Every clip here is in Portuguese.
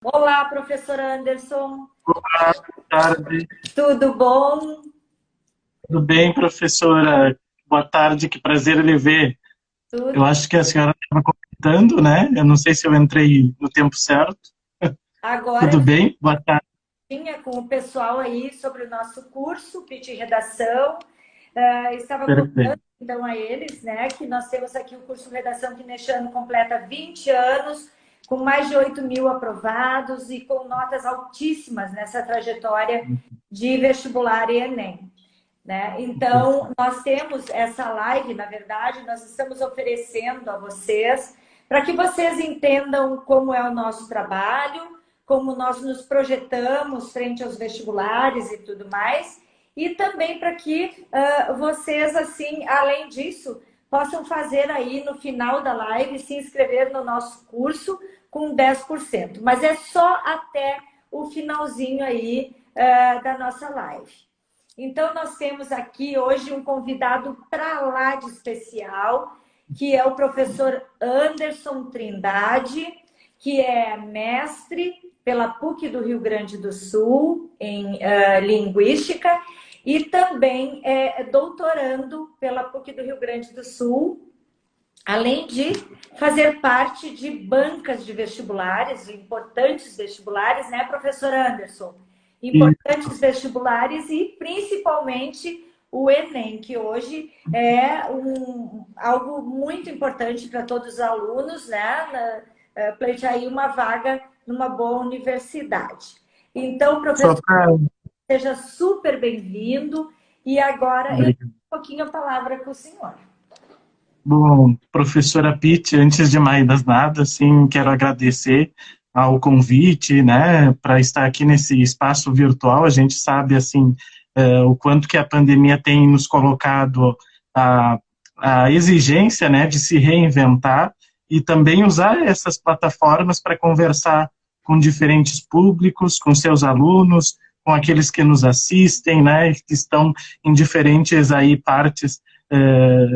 Olá, professor Anderson. Olá, boa tarde. Tudo bom? Tudo bem, professora? Boa tarde, que prazer lhe ver. Eu Tudo. acho que a senhora estava comentando, né? Eu não sei se eu entrei no tempo certo. Agora Tudo bem? Boa tarde. eu tinha com o pessoal aí sobre o nosso curso, Pitch Redação. Estava contando Perfeito. então a eles, né, que nós temos aqui o curso Redação que neste ano completa 20 anos, com mais de 8.000 aprovados e com notas altíssimas nessa trajetória de vestibular e Enem. Né? Então, Perfeito. nós temos essa live, na verdade, nós estamos oferecendo a vocês para que vocês entendam como é o nosso trabalho, como nós nos projetamos frente aos vestibulares e tudo mais, e também para que vocês, assim, além disso, possam fazer aí no final da live, se inscrever no nosso curso com 10%. Mas é só até o finalzinho aí da nossa live. Então, nós temos aqui hoje um convidado para lá de especial, que é o professor Anderson Trindade, que é mestre pela PUC do Rio Grande do Sul em Linguística e também é doutorando pela PUC do Rio Grande do Sul, além de fazer parte de bancas de vestibulares, de importantes vestibulares, né, professor Anderson? E Importantes vestibulares e principalmente o Enem, que hoje é algo muito importante para todos os alunos, né? Pleitear aí uma vaga numa boa universidade. Então, só professor, para... seja super bem-vindo. E agora eu tenho um pouquinho a palavra com o senhor. Bom, professora Pitt, antes de mais nada, assim, quero agradecer ao convite, né, para estar aqui nesse espaço virtual. A gente sabe, assim, o quanto que a pandemia tem nos colocado a, a exigência, né, de se reinventar e também usar essas plataformas para conversar com diferentes públicos, com seus alunos, com aqueles que nos assistem, né, que estão em diferentes aí partes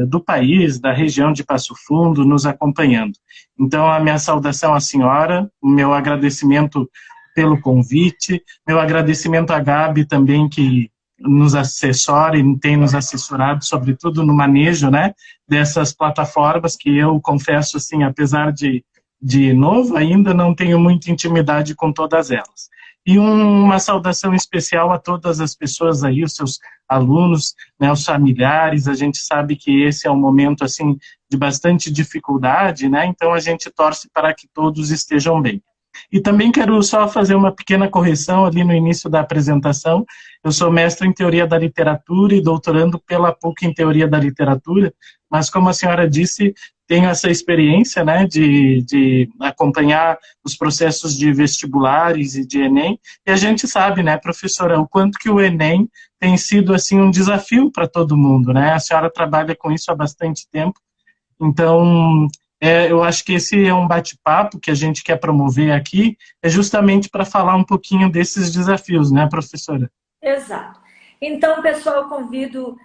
do país, da região de Passo Fundo, nos acompanhando. Então, a minha saudação à senhora, o meu agradecimento pelo convite, meu agradecimento à Gabi também, que nos assessora e tem nos assessorado, sobretudo no manejo, né, dessas plataformas, que eu confesso, assim, apesar de novo, ainda não tenho muita intimidade com todas elas. E uma saudação especial a todas as pessoas aí, os seus alunos, né, os familiares. A gente sabe que esse é um momento assim de bastante dificuldade, né? Então a gente torce para que todos estejam bem. E também quero só fazer uma pequena correção ali no início da apresentação. Eu sou mestre em Teoria da Literatura e doutorando pela PUC em Teoria da Literatura, mas como a senhora disse, tenho essa experiência, né, de acompanhar os processos de vestibulares e de Enem, e a gente sabe, né, professora, o quanto que o Enem tem sido, assim, um desafio para todo mundo, né? A senhora trabalha com isso há bastante tempo, então eu acho que esse é um bate-papo que a gente quer promover aqui, é justamente para falar um pouquinho desses desafios, né, professora? Exato. Então, pessoal, eu convido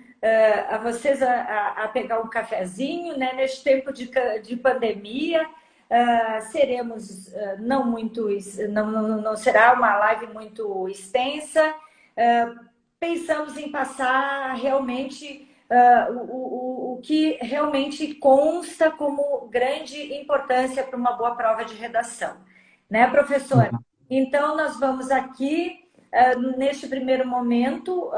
a vocês a pegar um cafezinho, né? Neste tempo de pandemia, seremos não muito, não será uma live muito extensa. Pensamos em passar realmente o que realmente consta como grande importância para uma boa prova de redação, né, professor? Então, nós vamos aqui neste primeiro momento,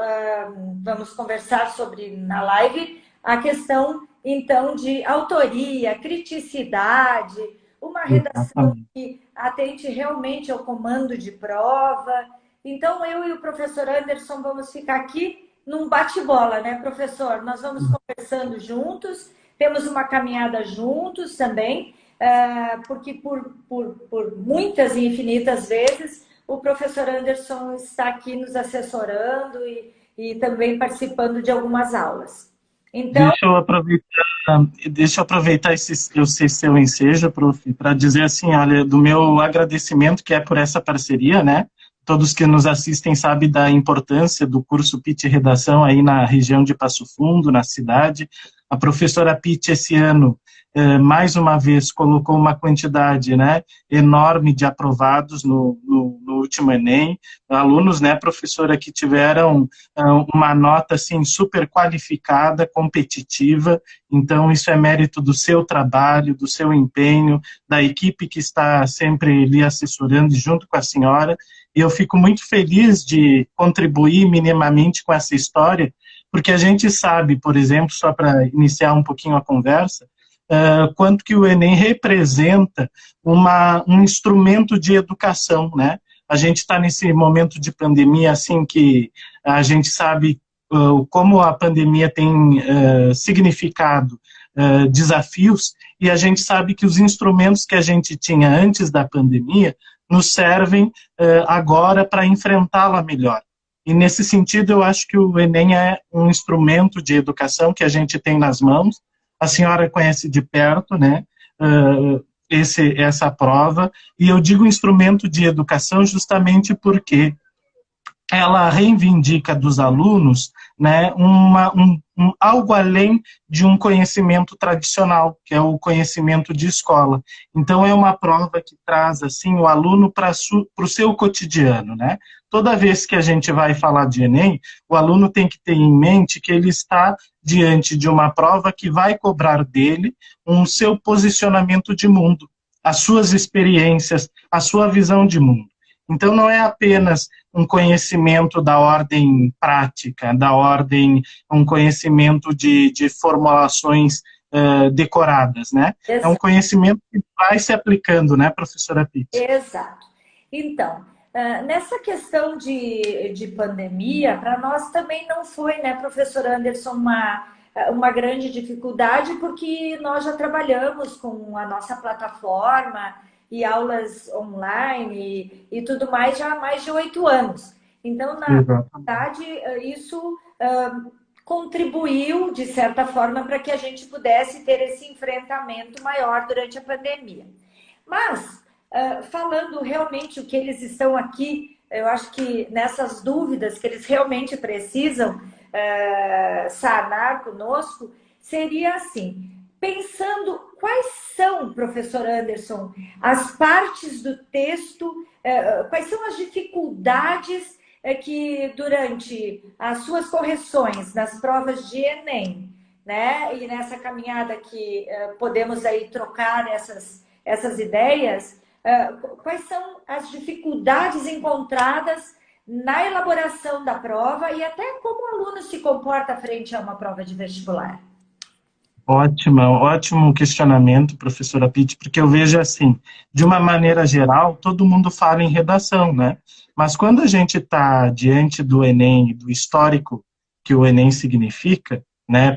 vamos conversar sobre, na live, a questão, então, de autoria, criticidade, uma redação Exatamente. que atente realmente ao comando de prova. Então, eu e o professor Anderson vamos ficar aqui num bate-bola, né, professor? Nós vamos conversando juntos, temos uma caminhada juntos também, porque por muitas e infinitas vezes o professor Anderson está aqui nos assessorando e também participando de algumas aulas. Então, Deixa eu aproveitar esse seu ensejo, prof, para dizer assim, olha, do meu agradecimento que é por essa parceria, né? Todos que nos assistem sabem da importância do curso PIT Redação aí na região de Passo Fundo, na cidade. A professora Pitt, esse ano, mais uma vez, colocou uma quantidade, né, enorme de aprovados no último Enem. Alunos, né, professora, que tiveram uma nota, assim, super qualificada, competitiva. Então, isso é mérito do seu trabalho, do seu empenho, da equipe que está sempre lhe assessorando junto com a senhora. E eu fico muito feliz de contribuir minimamente com essa história, porque a gente sabe, por exemplo, só para iniciar um pouquinho a conversa, quanto que o Enem representa um instrumento de educação, né? A gente está nesse momento de pandemia, assim, que a gente sabe como a pandemia tem significado desafios, e a gente sabe que os instrumentos que a gente tinha antes da pandemia nos servem agora para enfrentá-la melhor. E nesse sentido, eu acho que o Enem é um instrumento de educação que a gente tem nas mãos. A senhora conhece de perto, né, essa prova, e eu digo instrumento de educação justamente porque ela reivindica dos alunos, né, algo além de um conhecimento tradicional, que é o conhecimento de escola. Então, é uma prova que traz assim, o aluno para o seu cotidiano, né? Toda vez que a gente vai falar de Enem, o aluno tem que ter em mente que ele está diante de uma prova que vai cobrar dele seu posicionamento de mundo, as suas experiências, a sua visão de mundo. Então, não é apenas um conhecimento da ordem prática, um conhecimento de formulações decoradas, né? Exato. É um conhecimento que vai se aplicando, né, professora Pitt? Exato. Então, nessa questão de pandemia, para nós também não foi, né, professor Anderson, uma grande dificuldade, porque nós já trabalhamos com a nossa plataforma e aulas online e tudo mais já há mais de 8 anos. Então, na verdade, isso contribuiu, de certa forma, para que a gente pudesse ter esse enfrentamento maior durante a pandemia. Mas, falando realmente o que eles estão aqui, eu acho que nessas dúvidas que eles realmente precisam sanar conosco, seria assim, pensando quais são, professor Anderson, as partes do texto, quais são as dificuldades que durante as suas correções nas provas de Enem, né, e nessa caminhada que podemos aí trocar essas ideias, quais são as dificuldades encontradas na elaboração da prova e até como o aluno se comporta frente a uma prova de vestibular? Ótimo questionamento, professora Pitt, porque eu vejo assim, de uma maneira geral, todo mundo fala em redação, né? Mas quando a gente está diante do Enem, do histórico que o Enem significa, né,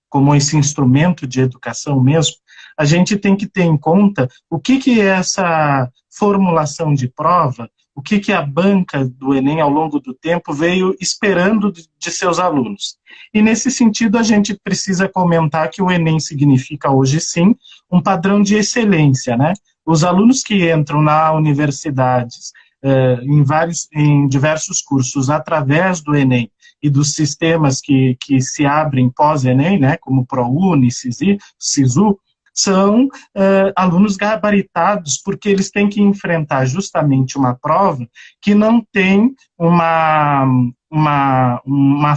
como esse instrumento de educação mesmo, a gente tem que ter em conta o que é essa formulação de prova, o que a banca do Enem, ao longo do tempo, veio esperando de seus alunos. E, nesse sentido, a gente precisa comentar que o Enem significa, hoje sim, um padrão de excelência, né? Os alunos que entram na universidades, em diversos cursos, através do Enem, e dos sistemas que se abrem pós-Enem, né, como ProUni, SISU, são alunos gabaritados, porque eles têm que enfrentar justamente uma prova que não tem uma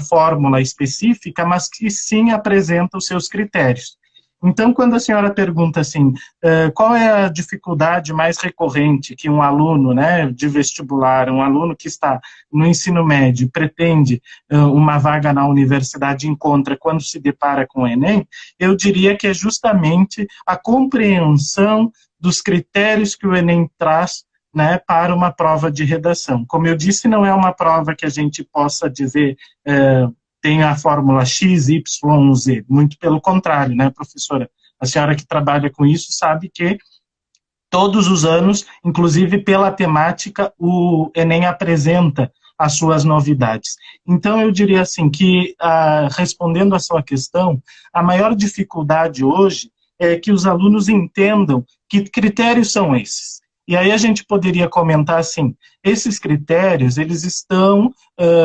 fórmula específica, mas que sim apresenta os seus critérios. Então, quando a senhora pergunta assim, qual é a dificuldade mais recorrente que um aluno, né, de vestibular, um aluno que está no ensino médio, pretende uma vaga na universidade, encontra quando se depara com o Enem, eu diria que é justamente a compreensão dos critérios que o Enem traz, né, para uma prova de redação. Como eu disse, não é uma prova que a gente possa dizer tem a fórmula X, Y, Z. Muito pelo contrário, né, professora? A senhora que trabalha com isso sabe que todos os anos, inclusive pela temática, o Enem apresenta as suas novidades. Então, eu diria assim que, respondendo a sua questão, a maior dificuldade hoje é que os alunos entendam que critérios são esses. E aí a gente poderia comentar assim, esses critérios, eles estão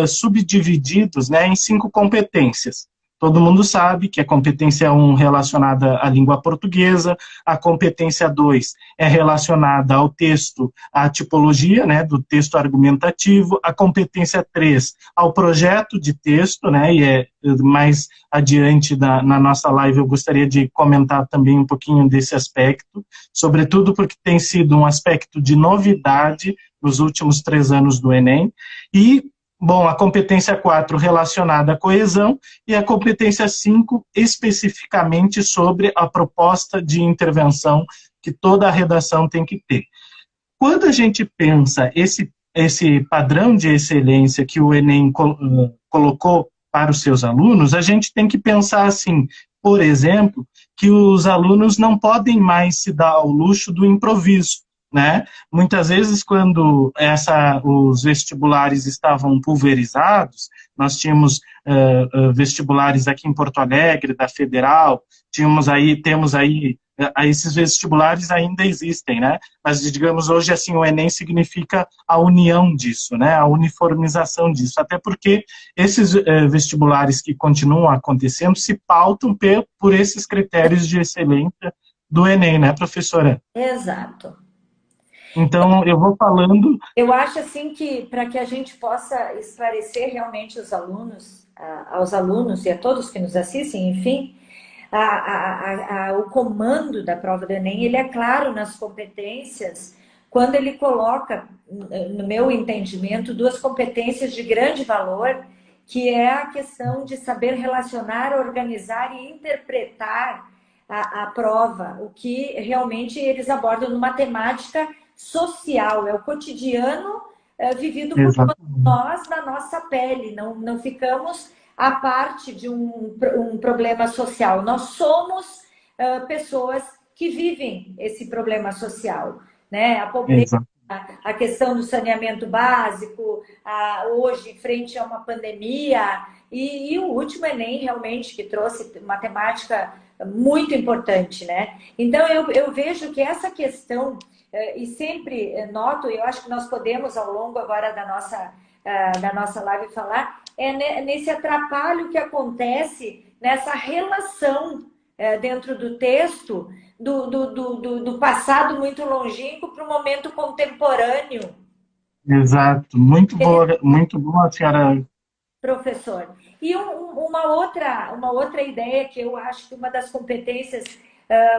subdivididos, né, em 5 competências. Todo mundo sabe que a competência 1 relacionada à língua portuguesa, a competência 2 é relacionada ao texto, à tipologia, né, do texto argumentativo, a competência 3 ao projeto de texto, né, e mais adiante na nossa live eu gostaria de comentar também um pouquinho desse aspecto, sobretudo porque tem sido um aspecto de novidade nos últimos 3 anos do Enem, e bom, a competência 4 relacionada à coesão e a competência 5 especificamente sobre a proposta de intervenção que toda a redação tem que ter. Quando a gente pensa esse padrão de excelência que o Enem colocou para os seus alunos, a gente tem que pensar assim, por exemplo, que os alunos não podem mais se dar ao luxo do improviso. Né? Muitas vezes, quando os vestibulares estavam pulverizados, nós tínhamos vestibulares aqui em Porto Alegre, da Federal, temos aí, esses vestibulares ainda existem, né? Mas, digamos, hoje, assim, o Enem significa a união disso, né? A uniformização disso, até porque esses vestibulares que continuam acontecendo se pautam por esses critérios de excelência do Enem, né, professora? Exato. Então, eu vou falando... Eu acho, assim, que para que a gente possa esclarecer realmente aos alunos e a todos que nos assistem, enfim, o comando da prova do Enem, ele é claro nas competências, quando ele coloca, no meu entendimento, 2 competências de grande valor, que é a questão de saber relacionar, organizar e interpretar a prova, o que realmente eles abordam no matemática social, é o cotidiano vivido por nós na nossa pele, não ficamos à parte de um problema social, nós somos pessoas que vivem esse problema social, né? A pobreza, a questão do saneamento básico, hoje frente a uma pandemia, e o último Enem realmente que trouxe matemática muito importante, né? Então eu vejo que essa questão, e sempre noto, eu acho que nós podemos ao longo agora da nossa live falar, nesse atrapalho que acontece nessa relação dentro do texto do passado muito longínquo para o momento contemporâneo. Exato, muito boa, senhora. Professor. E uma outra ideia que eu acho que uma das competências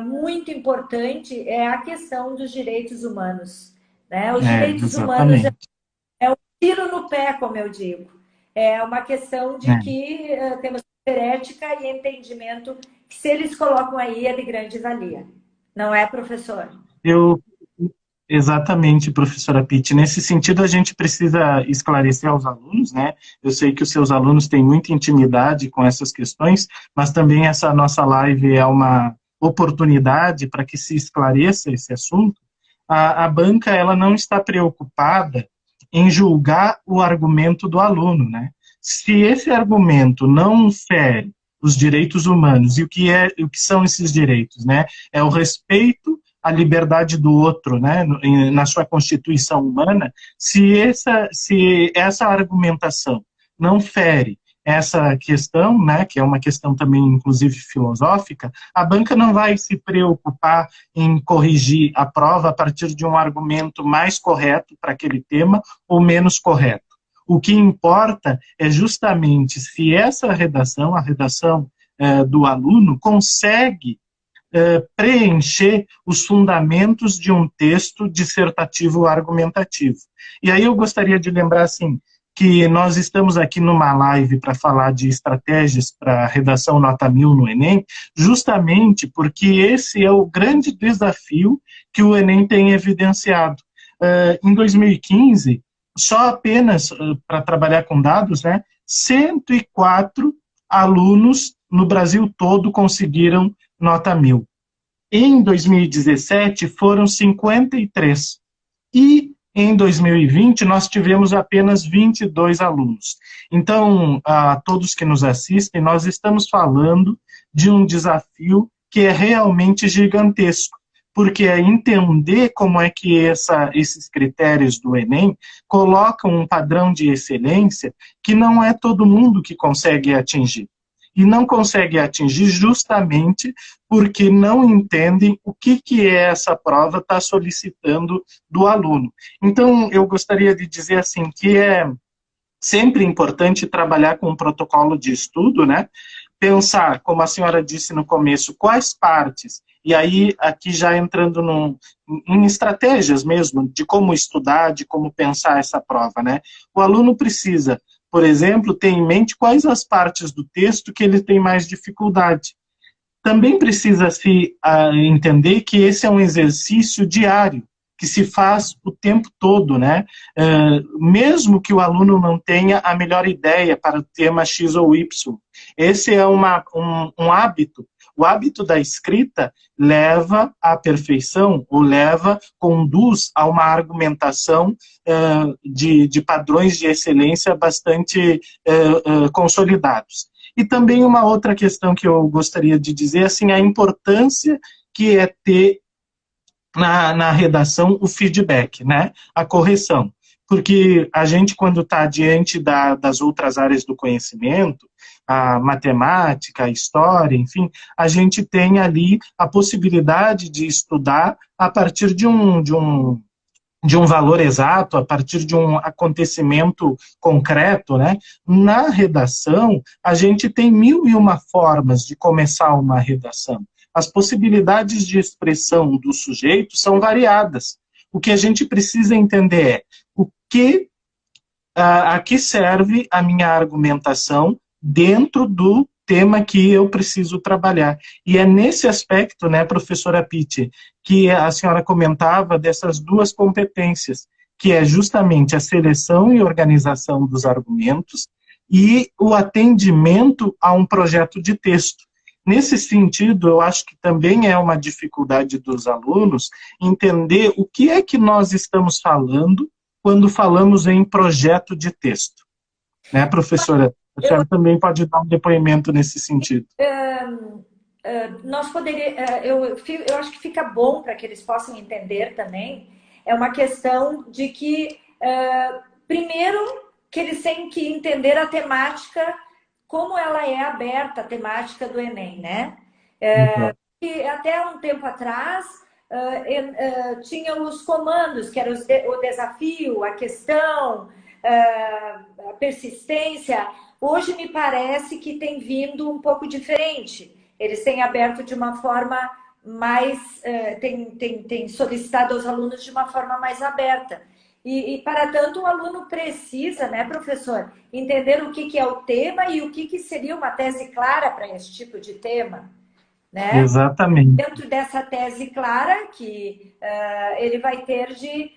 muito importante é a questão dos direitos humanos. Né? Os direitos humanos é um tiro no pé, como eu digo. É uma questão de que temos ética e entendimento que, se eles colocam aí, é de grande valia. Não é, professor? Exatamente, professora Pitt. Nesse sentido, a gente precisa esclarecer aos alunos, né? Eu sei que os seus alunos têm muita intimidade com essas questões, mas também essa nossa live é uma oportunidade para que se esclareça esse assunto. A banca, ela não está preocupada em julgar o argumento do aluno, né? Se esse argumento não fere os direitos humanos, e o que são esses direitos, né? É o respeito a liberdade do outro, né, na sua constituição humana, se essa argumentação não fere essa questão, né, que é uma questão também, inclusive, filosófica, a banca não vai se preocupar em corrigir a prova a partir de um argumento mais correto para aquele tema ou menos correto. O que importa é justamente se essa redação, a redação do aluno, consegue preencher os fundamentos de um texto dissertativo argumentativo. E aí eu gostaria de lembrar, assim, que nós estamos aqui numa live para falar de estratégias para a redação nota 1000 no Enem, justamente porque esse é o grande desafio que o Enem tem evidenciado. Em 2015, só apenas para trabalhar com dados, né, 104 alunos no Brasil todo conseguiram nota 1000. Em 2017, foram 53. E em 2020, nós tivemos apenas 22 alunos. Então, a todos que nos assistem, nós estamos falando de um desafio que é realmente gigantesco, porque é entender como é que esses critérios do Enem colocam um padrão de excelência que não é todo mundo que consegue atingir. e não conseguem atingir justamente porque não entendem o que é essa prova está solicitando do aluno. Então, eu gostaria de dizer assim que é sempre importante trabalhar com um protocolo de estudo, né? Pensar, como a senhora disse no começo, quais partes, e aí aqui já entrando em estratégias mesmo, de como estudar, de como pensar essa prova, né? O aluno precisa, por exemplo, ter em mente quais as partes do texto que ele tem mais dificuldade. Também precisa se entender que esse é um exercício diário, que se faz o tempo todo, né? Mesmo que o aluno não tenha a melhor ideia para o tema X ou Y. Esse é um hábito. O hábito da escrita leva à perfeição, ou conduz a uma argumentação de padrões de excelência bastante consolidados. E também uma outra questão que eu gostaria de dizer, assim, a importância que é ter na redação o feedback, né? A correção. Porque a gente, quando está diante das outras áreas do conhecimento, a matemática, a história, enfim, a gente tem ali a possibilidade de estudar a partir de um valor exato, a partir de um acontecimento concreto, né? Na redação, a gente tem 1001 formas de começar uma redação. As possibilidades de expressão do sujeito são variadas. O que a gente precisa entender é a que serve a minha argumentação dentro do tema que eu preciso trabalhar. E é nesse aspecto, né, professora Pitti, que a senhora comentava dessas duas competências, que é justamente a seleção e organização dos argumentos e o atendimento a um projeto de texto. Nesse sentido, eu acho que também é uma dificuldade dos alunos entender o que é que nós estamos falando quando falamos em projeto de texto. Né, professora? A senhora também pode dar um depoimento nesse sentido. Eu acho que fica bom para que eles possam entender também. É uma questão de que, primeiro, que eles têm que entender a temática, como ela é aberta, a temática do Enem, né? E até um tempo atrás, tinha os comandos, que era o desafio, a questão, a persistência. Hoje me parece que tem vindo um pouco diferente. Eles têm aberto de uma forma mais... tem solicitado aos alunos de uma forma mais aberta. E para tanto, o aluno precisa, né, professor, entender o que é o tema e o que seria uma tese clara para esse tipo de tema. Né? Exatamente. Dentro dessa tese clara, que ele vai ter de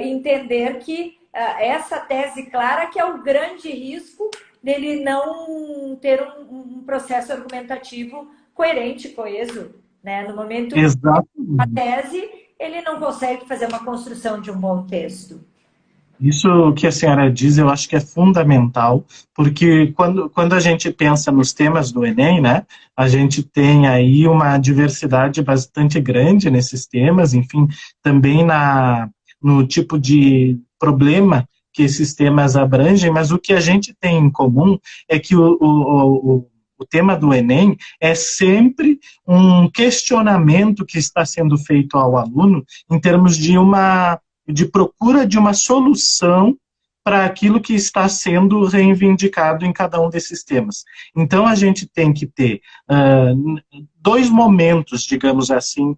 entender que essa tese clara que é o grande risco dele não ter um processo argumentativo coerente, coeso. Né? No momento da tese, ele não consegue fazer uma construção de um bom texto. Isso que a senhora diz, eu acho que é fundamental, porque quando a gente pensa nos temas do Enem, né, a gente tem aí uma diversidade bastante grande nesses temas, enfim, também no tipo de problema que esses temas abrangem, mas o que a gente tem em comum é que o tema do Enem é sempre um questionamento que está sendo feito ao aluno em termos de procura de uma solução para aquilo que está sendo reivindicado em cada um desses temas. Então, a gente tem que ter dois momentos, digamos assim,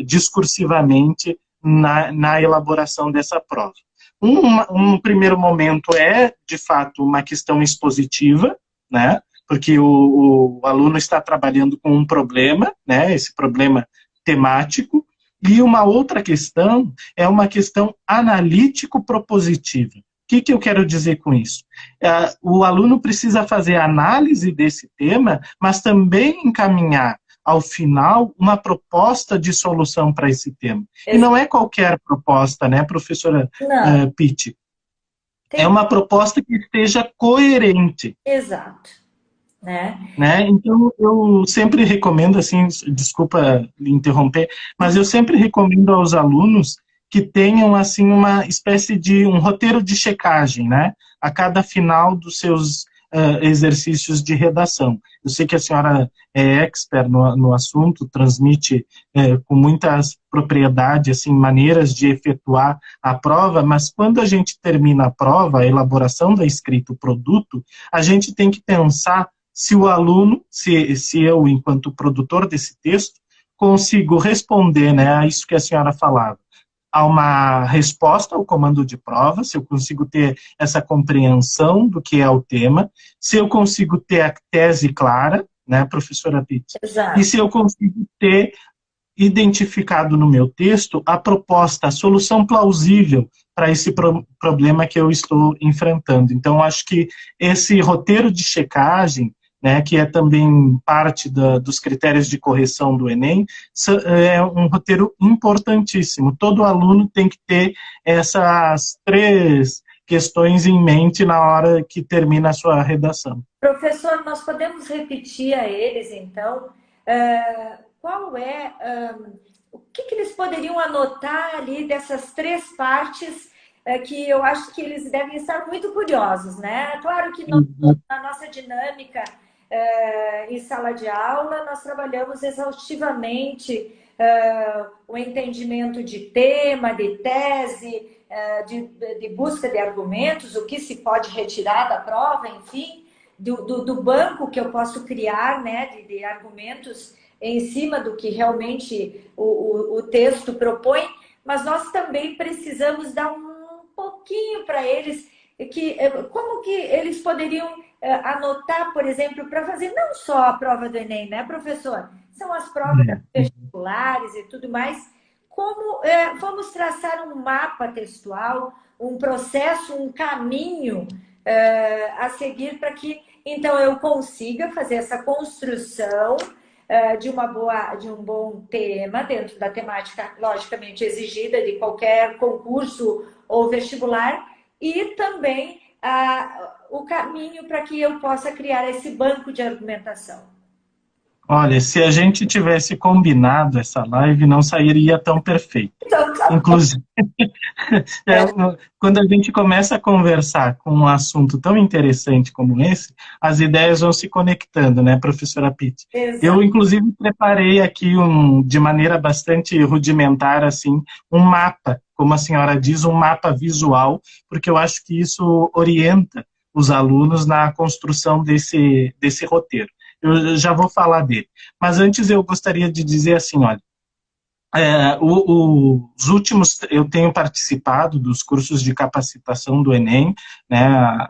discursivamente, na elaboração dessa prova. Um primeiro momento é, de fato, uma questão expositiva, né? Porque o aluno está trabalhando com um problema, né? Esse problema temático. E uma outra questão é uma questão analítico-propositiva. O que eu quero dizer com isso? O aluno precisa fazer análise desse tema, mas também encaminhar, ao final, uma proposta de solução para esse tema. E não é qualquer proposta, né, professora Pitti? É uma proposta que esteja coerente. Exato. Né? Então, eu sempre recomendo, assim, desculpa interromper, mas eu sempre recomendo aos alunos que tenham, assim, uma espécie de um roteiro de checagem, né? A cada final dos seus exercícios de redação. Eu sei que a senhora é expert no assunto, transmite com muitas propriedades, assim, maneiras de efetuar a prova, mas quando a gente termina a prova, a elaboração da escrita, o produto, a gente tem que pensar se o aluno, se eu, enquanto produtor desse texto, consigo responder, né, a isso que a senhora falava. Há uma resposta ao comando de prova, se eu consigo ter essa compreensão do que é o tema, se eu consigo ter a tese clara, né, professora Pitts? Exato. E se eu consigo ter identificado no meu texto a proposta, a solução plausível para esse problema que eu estou enfrentando. Então, acho que esse roteiro de checagem, né, que é também parte dos critérios de correção do Enem, é um roteiro importantíssimo. Todo aluno tem que ter essas 3 questões em mente na hora que termina a sua redação. Professor, nós podemos repetir a eles, então, qual é, o que eles poderiam anotar ali dessas 3 partes que eu acho que eles devem estar muito curiosos, né? Claro que na nossa dinâmica em sala de aula, nós trabalhamos exaustivamente o entendimento de tema, de tese, de busca de argumentos, o que se pode retirar da prova, enfim, do banco que eu posso criar, né, de argumentos em cima do que realmente o texto propõe, mas nós também precisamos dar um pouquinho para eles, como que eles poderiam anotar, por exemplo, para fazer não só a prova do Enem, né, professor? São as provas vestibulares e tudo mais. Como vamos traçar um mapa textual, um processo, um caminho a seguir para que, então, eu consiga fazer essa construção de um bom tema, dentro da temática, logicamente, exigida de qualquer concurso ou vestibular, e também o caminho para que eu possa criar esse banco de argumentação. Olha, se a gente tivesse combinado essa live, não sairia tão perfeito. Então, tá Inclusive, quando a gente começa a conversar com um assunto tão interessante como esse, as ideias vão se conectando, né, professora Pitts? Eu, inclusive, preparei aqui, de maneira bastante rudimentar, assim, um mapa, como a senhora diz, um mapa visual, porque eu acho que isso orienta os alunos na construção desse roteiro. Eu já vou falar dele. Mas antes eu gostaria de dizer assim, olha, os últimos, eu tenho participado dos cursos de capacitação do Enem, né,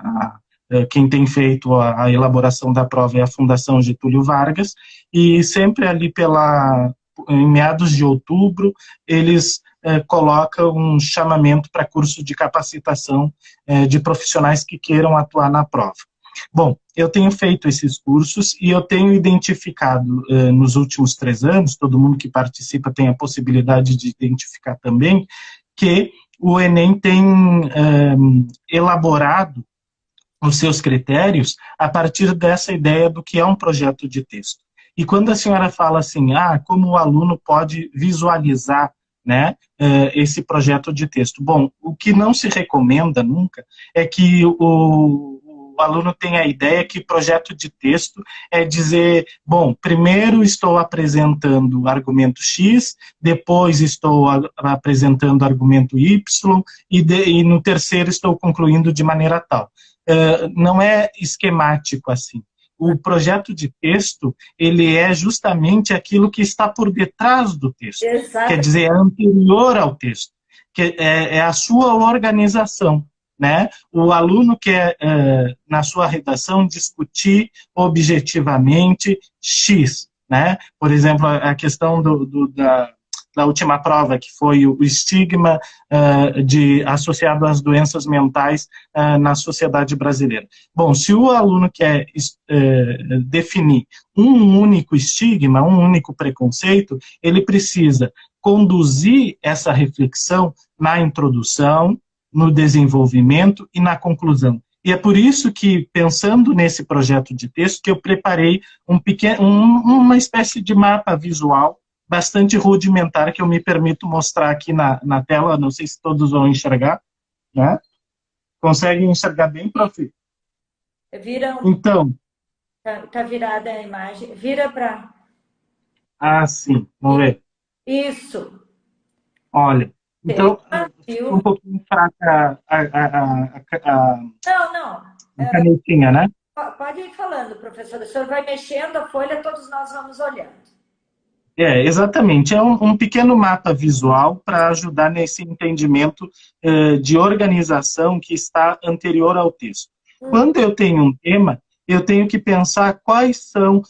quem tem feito a elaboração da prova é a Fundação Getúlio Vargas, e sempre ali em meados de outubro, eles colocam um chamamento para curso de capacitação de profissionais que queiram atuar na prova. Bom, eu tenho feito esses cursos e eu tenho identificado nos últimos 3 anos, todo mundo que participa tem a possibilidade de identificar também, que o Enem tem elaborado os seus critérios a partir dessa ideia do que é um projeto de texto. E quando a senhora fala assim, como o aluno pode visualizar, né, esse projeto de texto? Bom, o que não se recomenda nunca é que o aluno tenha a ideia que projeto de texto é dizer, bom, primeiro estou apresentando argumento X, depois estou apresentando argumento Y, e no terceiro estou concluindo de maneira tal. Não é esquemático assim. O projeto de texto, ele é justamente aquilo que está por detrás do texto. Exato. Quer dizer, é anterior ao texto. Que é a sua organização. Né? O aluno quer, na sua redação, discutir objetivamente X. Né? Por exemplo, a questão da última prova, que foi o estigma associado às doenças mentais na sociedade brasileira. Bom, se o aluno quer definir um único estigma, um único preconceito, ele precisa conduzir essa reflexão na introdução, no desenvolvimento e na conclusão. E é por isso que, pensando nesse projeto de texto, que eu preparei uma espécie de mapa visual bastante rudimentar, que eu me permito mostrar aqui na tela, não sei se todos vão enxergar, né? Conseguem enxergar bem, prof? Vira, Então, tá virada a imagem. Vira para sim, vamos ver. isso. Olha, então, fica um Filma. pouquinho fraca Não, não. a canetinha, né? Pode ir falando, professor. O senhor vai mexendo a folha, todos nós vamos olhando. Exatamente. É um pequeno mapa visual para ajudar nesse entendimento de organização que está anterior ao texto. Quando eu tenho um tema, eu tenho que pensar quais são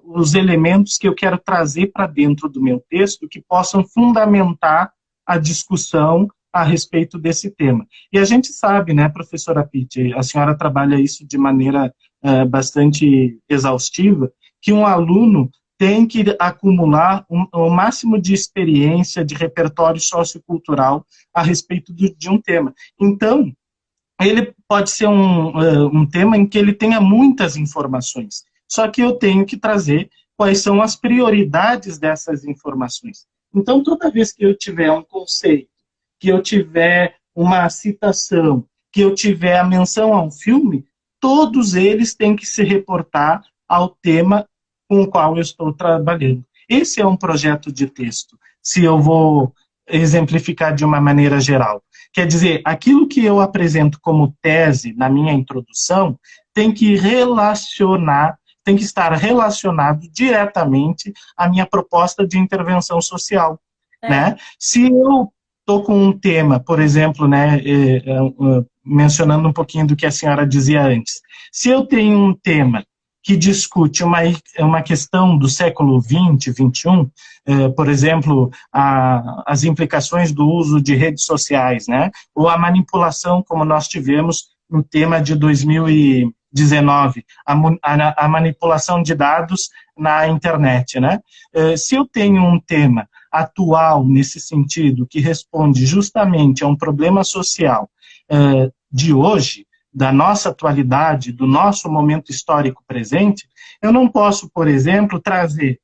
os elementos que eu quero trazer para dentro do meu texto que possam fundamentar a discussão a respeito desse tema. E a gente sabe, né, professora Pitt, a senhora trabalha isso de maneira bastante exaustiva, que um aluno tem que acumular o máximo de experiência, de repertório sociocultural a respeito de um tema. Então, ele pode ser um tema em que ele tenha muitas informações, só que eu tenho que trazer quais são as prioridades dessas informações. Então, toda vez que eu tiver um conceito, que eu tiver uma citação, que eu tiver a menção a um filme, todos eles têm que se reportar ao tema com o qual eu estou trabalhando. Esse é um projeto de texto, se eu vou exemplificar de uma maneira geral. Quer dizer, aquilo que eu apresento como tese na minha introdução tem que relacionar, tem que estar relacionado diretamente à minha proposta de intervenção social. Né? Se eu estou com um tema, por exemplo, né, mencionando um pouquinho do que a senhora dizia antes, se eu tenho um tema que discute uma questão do século XX, XXI, por exemplo, as implicações do uso de redes sociais, né? Ou a manipulação, como nós tivemos no tema de 2019, a manipulação de dados na internet, né? Se eu tenho um tema atual nesse sentido, que responde justamente a um problema social de hoje, da nossa atualidade, do nosso momento histórico presente, eu não posso, por exemplo, trazer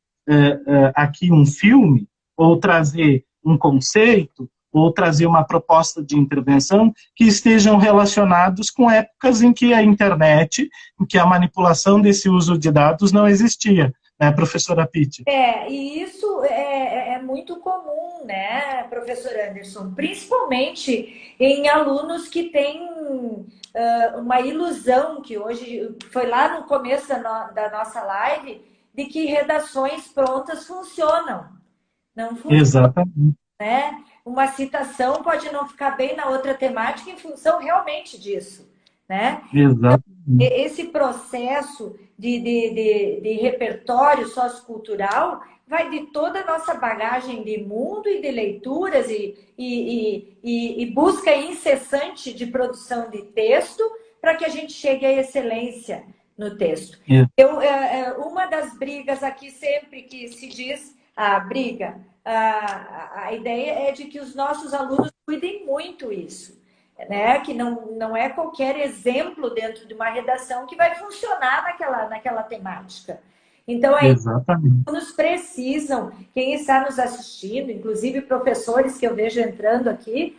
aqui um filme, ou trazer um conceito, ou trazer uma proposta de intervenção que estejam relacionados com épocas em que a internet, em que a manipulação desse uso de dados não existia, né, professora Pitt? E isso é muito comum, né, professor Anderson? Principalmente em alunos que têm uma ilusão, que hoje foi lá no começo da nossa live, de que redações prontas funcionam. Não funcionam. Exatamente. Né? Uma citação pode não ficar bem na outra temática em função realmente disso. Né? Exatamente. Então, esse processo de repertório sociocultural vai de toda a nossa bagagem de mundo e de leituras e busca incessante de produção de texto para que a gente chegue à excelência no texto. Uma das brigas aqui sempre que se diz a ideia é de que os nossos alunos cuidem muito isso. Né? Que não é qualquer exemplo dentro de uma redação que vai funcionar naquela temática. Então, aí, os alunos precisam, quem está nos assistindo, inclusive professores que eu vejo entrando aqui,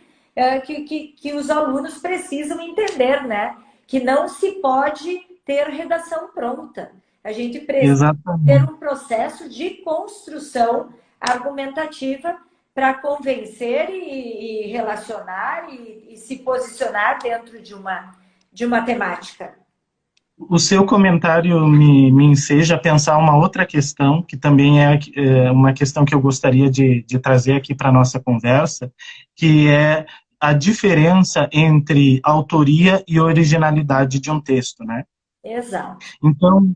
que os alunos precisam entender, né? Que não se pode ter redação pronta. A gente precisa ter um processo de construção argumentativa para convencer e relacionar e se posicionar dentro de uma temática. O seu comentário me enseja a pensar uma outra questão, que também é uma questão que eu gostaria de trazer aqui para a nossa conversa, que é a diferença entre autoria e originalidade de um texto, né? Exato. Então,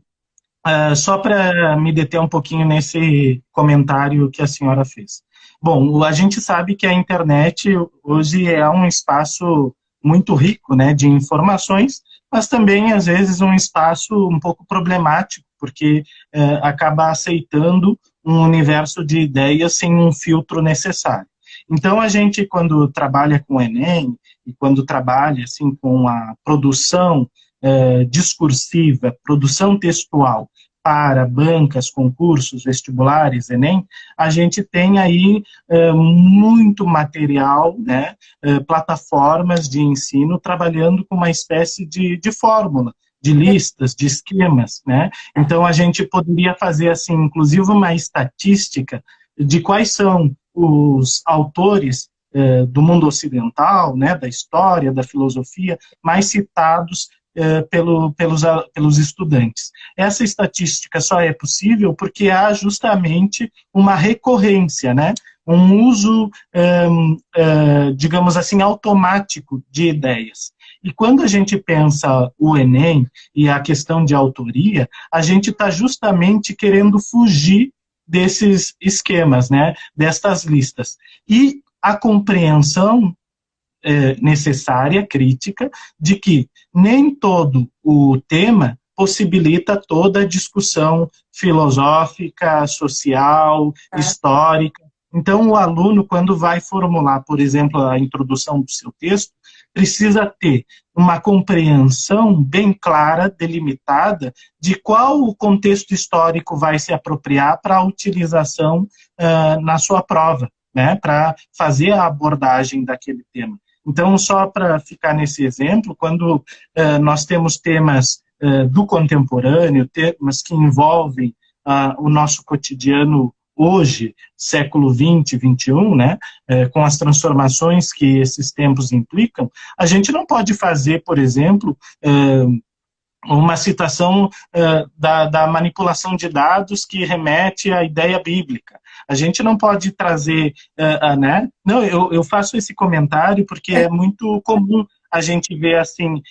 só para me deter um pouquinho nesse comentário que a senhora fez. Bom, a gente sabe que a internet hoje é um espaço muito rico, né, de informações, mas também, às vezes, um espaço um pouco problemático, porque acaba aceitando um universo de ideias sem um filtro necessário. Então, a gente, quando trabalha com o Enem, e quando trabalha assim, com a produção discursiva, produção textual, para bancas, concursos, vestibulares, Enem, a gente tem aí muito material, né, plataformas de ensino trabalhando com uma espécie de fórmula, de listas, de esquemas, né? Então, a gente poderia fazer, assim, inclusive uma estatística de quais são os autores do mundo ocidental, né, da história, da filosofia, mais citados pelos estudantes. Essa estatística só é possível porque há justamente uma recorrência, né, um uso, digamos assim, automático de ideias. E quando a gente pensa o Enem e a questão de autoria, a gente está justamente querendo fugir desses esquemas, né, destas listas. E a compreensão necessária, crítica, de que nem todo o tema possibilita toda a discussão filosófica, social, histórica. Então, o aluno, quando vai formular, por exemplo, a introdução do seu texto, precisa ter uma compreensão bem clara, delimitada, de qual o contexto histórico vai se apropriar para a utilização na sua prova, né, para fazer a abordagem daquele tema. Então, só para ficar nesse exemplo, quando nós temos temas do contemporâneo, temas que envolvem o nosso cotidiano hoje, século XX, XXI, né, com as transformações que esses tempos implicam, a gente não pode fazer, por exemplo, uma citação da manipulação de dados que remete à ideia bíblica. A gente não pode trazer, né? Não, eu faço esse comentário porque é muito comum a gente ver assim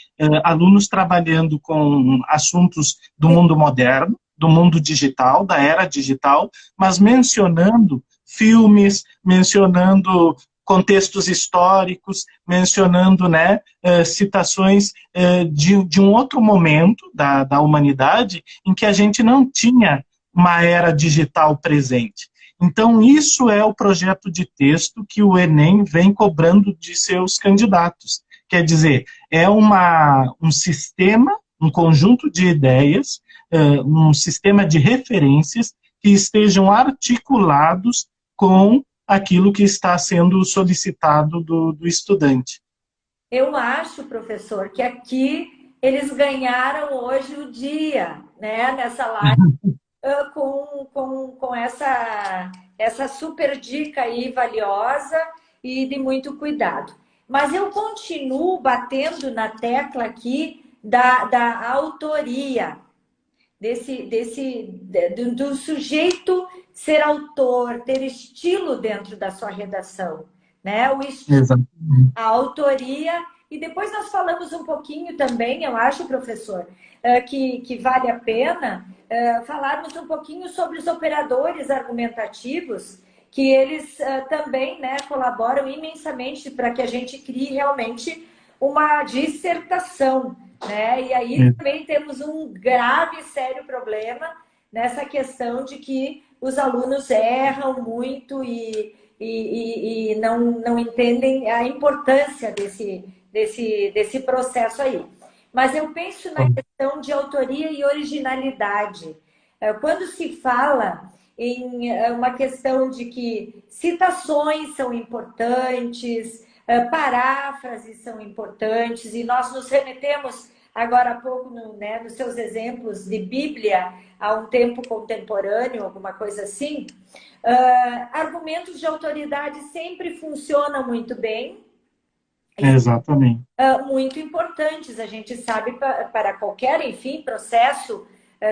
alunos trabalhando com assuntos do mundo moderno, do mundo digital, da era digital, mas mencionando filmes, mencionando contextos históricos, mencionando, né, citações de um outro momento da humanidade em que a gente não tinha uma era digital presente. Então, isso é o projeto de texto que o Enem vem cobrando de seus candidatos. Quer dizer, é um sistema, um conjunto de ideias, um sistema de referências que estejam articulados com aquilo que está sendo solicitado do estudante. Eu acho, professor, que aqui eles ganharam hoje o dia, né, nessa live, com essa super dica aí valiosa e de muito cuidado. Mas eu continuo batendo na tecla aqui da autoria, do sujeito ser autor, ter estilo dentro da sua redação, né? O estilo, Exatamente. a autoria, e depois nós falamos um pouquinho também, eu acho, professor, que vale a pena falarmos um pouquinho sobre os operadores argumentativos, que eles também, né, colaboram imensamente para que a gente crie realmente uma dissertação, né? E aí também temos um grave e sério problema nessa questão de que os alunos erram muito e não entendem a importância desse processo aí. Mas eu penso na questão de autoria e originalidade. Quando se fala em uma questão de que citações são importantes, paráfrases são importantes, e nós nos remetemos agora há pouco nos seus exemplos de Bíblia a um tempo contemporâneo, alguma coisa assim. Argumentos de autoridade sempre funcionam muito bem. Exatamente. Muito importantes, a gente sabe, para qualquer, enfim, processo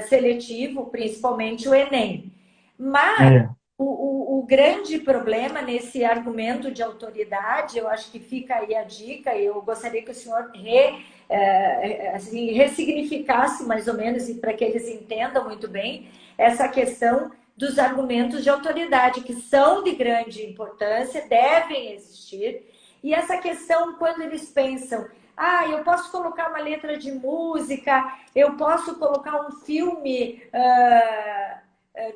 seletivo, principalmente o Enem. Mas o grande problema nesse argumento de autoridade, eu acho que fica aí a dica, eu gostaria que o senhor ressignificasse mais ou menos, para que eles entendam muito bem, essa questão dos argumentos de autoridade, que são de grande importância, devem existir, e essa questão, quando eles pensam, eu posso colocar uma letra de música, eu posso colocar um filme,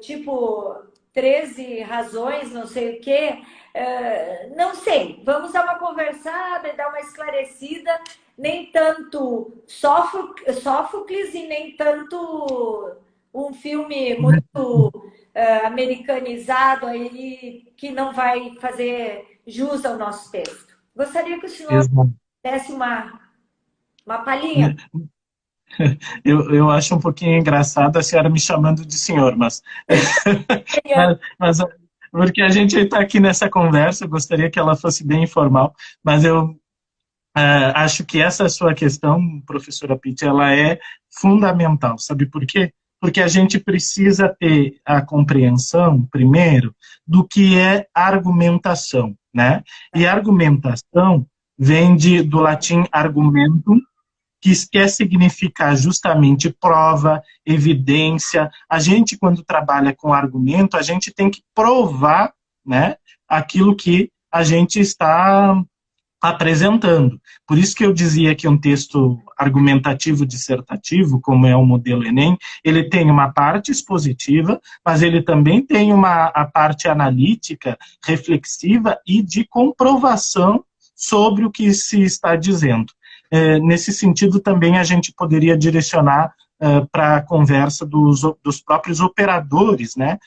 tipo 13 razões, não sei o quê, não sei, vamos dar uma conversada e dar uma esclarecida, nem tanto Sófocles e nem tanto um filme muito americanizado aí, que não vai fazer jus ao nosso texto. Gostaria que o senhor desse uma palhinha. Eu acho um pouquinho engraçado a senhora me chamando de senhor, mas, mas porque a gente está aqui nessa conversa, eu gostaria que ela fosse bem informal, mas eu acho que essa sua questão, professora Pitt, ela é fundamental. Sabe por quê? Porque a gente precisa ter a compreensão, primeiro, do que é argumentação, né? E argumentação vem do latim argumentum, que quer significar justamente prova, evidência. A gente, quando trabalha com argumento, a gente tem que provar, né, aquilo que a gente está apresentando. Por isso que eu dizia que um texto argumentativo dissertativo, como é o modelo Enem, ele tem uma parte expositiva, mas ele também tem a parte analítica, reflexiva e de comprovação sobre o que se está dizendo. Nesse sentido, também a gente poderia direcionar para a conversa dos próprios operadores, né?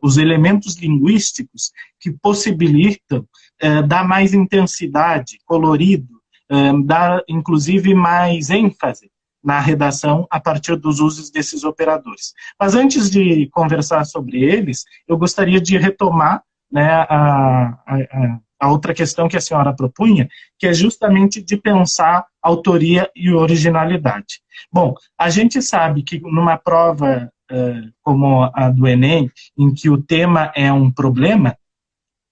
Os elementos linguísticos que possibilitam dar mais intensidade, colorido, dar inclusive mais ênfase na redação a partir dos usos desses operadores. Mas antes de conversar sobre eles, eu gostaria de retomar, né, a outra questão que a senhora propunha, que é justamente de pensar autoria e originalidade. Bom, a gente sabe que numa prova como a do Enem, em que o tema é um problema,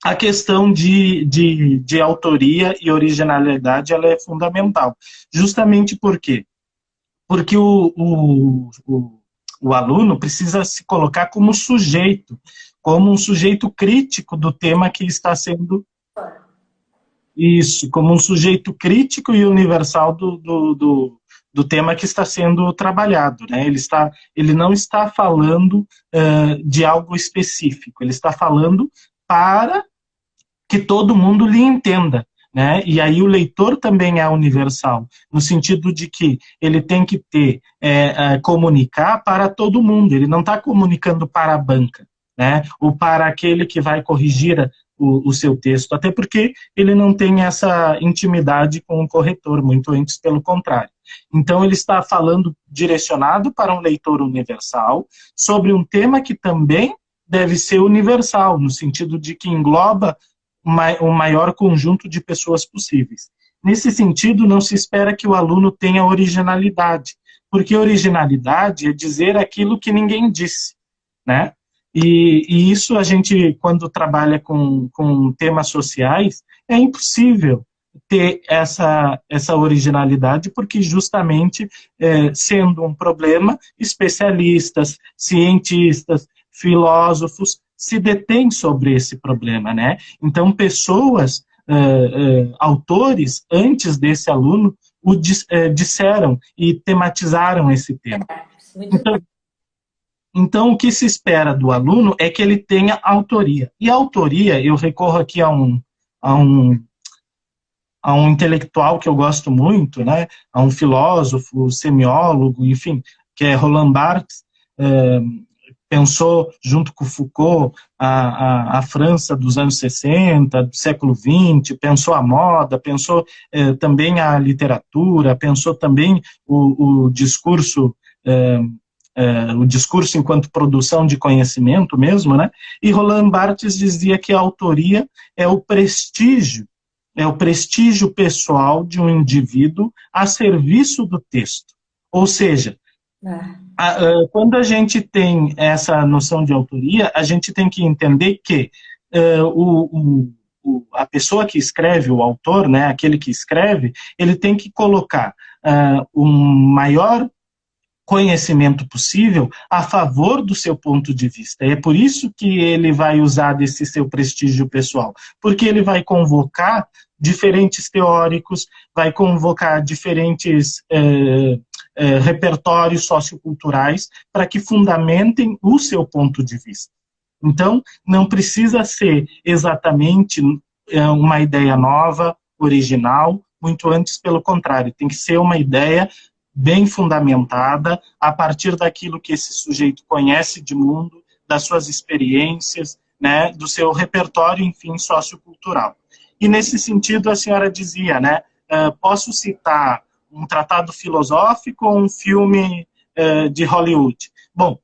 a questão de autoria e originalidade ela é fundamental. Justamente por quê? Porque o aluno precisa se colocar como sujeito, como um sujeito crítico do tema que está sendo... Isso, como um sujeito crítico e universal do tema que está sendo trabalhado, né? Ele não está falando de algo específico, ele está falando para que todo mundo lhe entenda, né? E aí o leitor também é universal, no sentido de que ele tem que comunicar para todo mundo, ele não está comunicando para a banca, né? Ou para aquele que vai corrigir o seu texto, até porque ele não tem essa intimidade com o corretor, muito antes pelo contrário. Então ele está falando direcionado para um leitor universal, sobre um tema que também deve ser universal, no sentido de que engloba o maior conjunto de pessoas possíveis. Nesse sentido, não se espera que o aluno tenha originalidade, porque originalidade é dizer aquilo que ninguém disse, né? E isso a gente, quando trabalha com temas sociais, é impossível ter essa originalidade, porque justamente, sendo um problema, especialistas, cientistas, filósofos se detêm sobre esse problema, né? Então, pessoas, autores, antes desse aluno, disseram e tematizaram esse tema. Então, o que se espera do aluno é que ele tenha autoria. E a autoria, eu recorro aqui a um intelectual que eu gosto muito, né? A um filósofo, semiólogo, enfim, que é Roland Barthes, pensou, junto com Foucault, a França dos anos 60, do século XX, pensou a moda, pensou também a literatura, pensou também o discurso enquanto produção de conhecimento mesmo, né? E Roland Barthes dizia que a autoria é o prestígio pessoal de um indivíduo a serviço do texto. Ou seja, quando a gente tem essa noção de autoria, a gente tem que entender que a pessoa que escreve, o autor, né, aquele que escreve, ele tem que colocar um maior conhecimento possível a favor do seu ponto de vista. É por isso que ele vai usar desse seu prestígio pessoal, porque ele vai convocar diferentes teóricos, vai convocar diferentes repertórios socioculturais para que fundamentem o seu ponto de vista. Então, não precisa ser exatamente uma ideia nova, original, muito antes pelo contrário, tem que ser uma ideia bem fundamentada a partir daquilo que esse sujeito conhece de mundo, das suas experiências, né, do seu repertório, enfim, sociocultural. E nesse sentido a senhora dizia, né, posso citar um tratado filosófico ou um filme de Hollywood? Bom,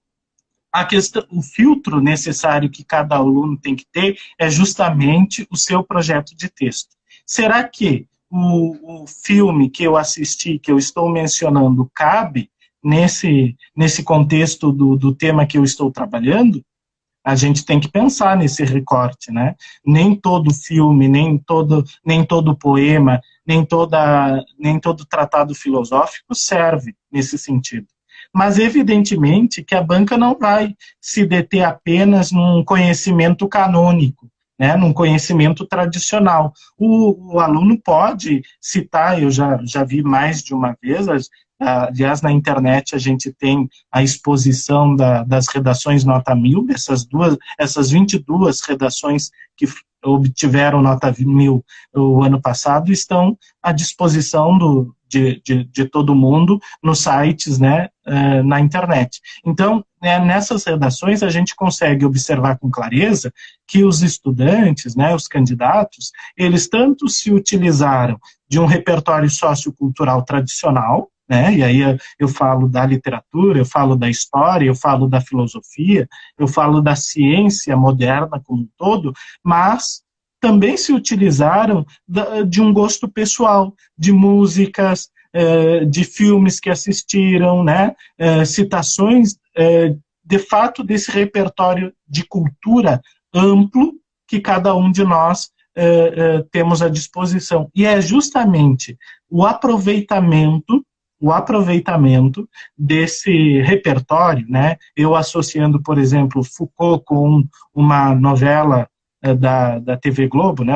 a questão, o filtro necessário que cada aluno tem que ter é justamente o seu projeto de texto. Será que o filme que eu assisti, que eu estou mencionando, cabe nesse contexto do tema que eu estou trabalhando? A gente tem que pensar nesse recorte, né? Nem todo filme, nem todo poema, nem todo tratado filosófico serve nesse sentido. Mas, evidentemente, que a banca não vai se deter apenas num conhecimento canônico, né, num conhecimento tradicional. O aluno pode citar, eu já vi mais de uma vez, aliás, na internet a gente tem a exposição das redações nota 1000, essas 22 redações que obtiveram nota 1000 o ano passado estão à disposição de todo mundo nos sites, né, na internet. Então, nessas redações a gente consegue observar com clareza que os estudantes, né, os candidatos, eles tanto se utilizaram de um repertório sociocultural tradicional, né, e aí eu falo da literatura, eu falo da história, eu falo da filosofia, eu falo da ciência moderna como um todo, mas também se utilizaram de um gosto pessoal, de músicas, de filmes que assistiram, né, citações, de fato, desse repertório de cultura amplo que cada um de nós temos à disposição. E é justamente o aproveitamento desse repertório, né, eu associando, por exemplo, Foucault com uma novela da TV Globo, né,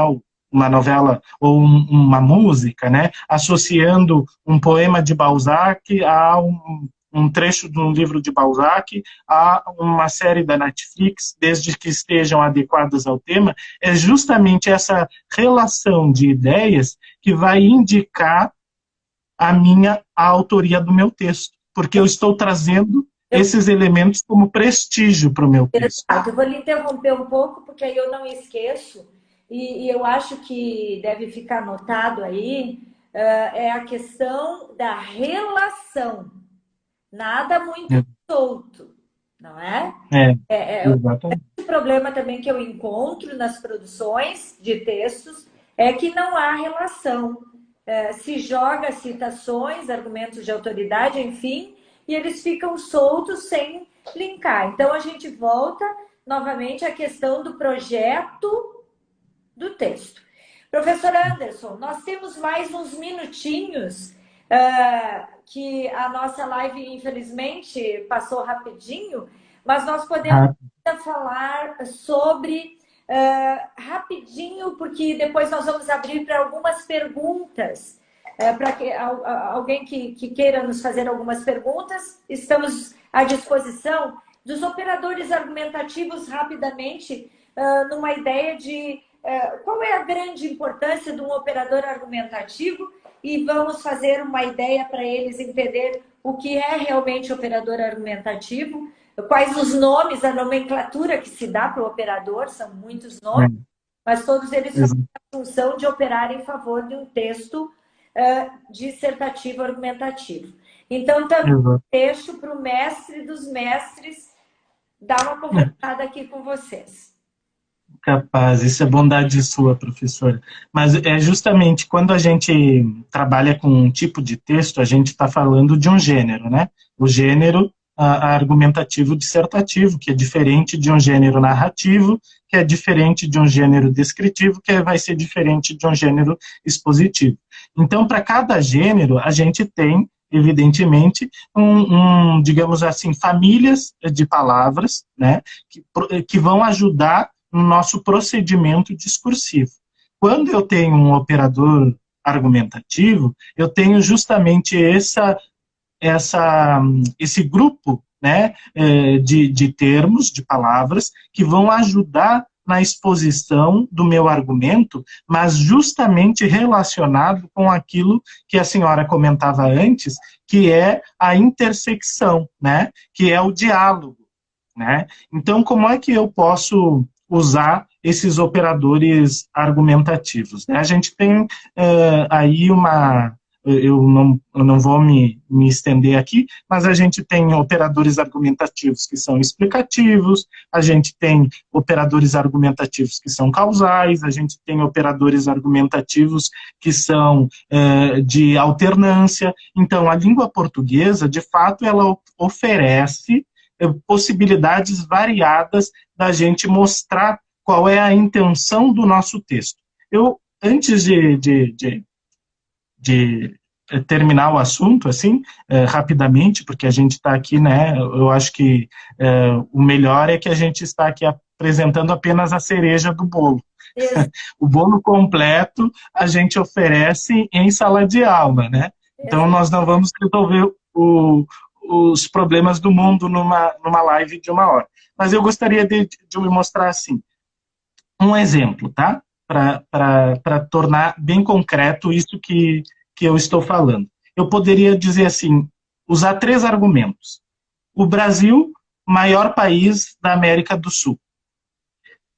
uma novela ou uma música, né, associando um poema de Balzac a um trecho de um livro de Balzac a uma série da Netflix, desde que estejam adequadas ao tema, é justamente essa relação de ideias que vai indicar a autoria do meu texto, porque eu estou trazendo esses elementos como prestígio para o meu texto. Eu vou lhe interromper um pouco, porque aí eu não esqueço, e eu acho que deve ficar anotado aí, é a questão da relação. Nada muito solto, não é? O problema também que eu encontro nas produções de textos é que não há relação. Se joga citações, argumentos de autoridade, enfim, e eles ficam soltos sem linkar. Então, a gente volta novamente à questão do projeto do texto. Professor Anderson, nós temos mais uns minutinhos, que a nossa live, infelizmente, passou rapidinho, mas nós podemos falar sobre... rapidinho, porque depois nós vamos abrir para algumas perguntas, para que alguém que queira nos fazer algumas perguntas, estamos à disposição dos operadores argumentativos rapidamente, numa ideia de qual é a grande importância de um operador argumentativo, e vamos fazer uma ideia para eles entender o que é realmente operador argumentativo, quais os nomes, a nomenclatura que se dá para o operador, são muitos nomes, mas todos eles têm a função de operar em favor de um texto dissertativo argumentativo. Então, também deixo para o mestre dos mestres dar uma conversada aqui com vocês. Capaz, isso é bondade sua, professora. Mas é justamente quando a gente trabalha com um tipo de texto, a gente está falando de um gênero, né? O gênero argumentativo dissertativo, que é diferente de um gênero narrativo, que é diferente de um gênero descritivo, que vai ser diferente de um gênero expositivo. Então, para cada gênero, a gente tem, evidentemente, digamos assim, famílias de palavras, né, que vão ajudar no nosso procedimento discursivo. Quando eu tenho um operador argumentativo, eu tenho justamente esse grupo, né, de termos, de palavras, que vão ajudar na exposição do meu argumento, mas justamente relacionado com aquilo que a senhora comentava antes, que é a intersecção, né, que é o diálogo, né? Então, como é que eu posso usar esses operadores argumentativos, né? A gente tem aí eu não vou me estender aqui, mas a gente tem operadores argumentativos que são explicativos, a gente tem operadores argumentativos que são causais, a gente tem operadores argumentativos que são de alternância. Então, a língua portuguesa, de fato, ela oferece possibilidades variadas da gente mostrar qual é a intenção do nosso texto. Antes de terminar o assunto, assim, rapidamente, porque a gente está aqui, né, eu acho que o melhor é que a gente está aqui apresentando apenas a cereja do bolo. O bolo completo a gente oferece em sala de aula, né? Então, nós não vamos resolver os problemas do mundo numa live de 1 hora. Mas eu gostaria de me mostrar, assim, um exemplo, tá? Para tornar bem concreto isso que eu estou falando. Eu poderia dizer assim, usar 3 argumentos. O Brasil, maior país da América do Sul,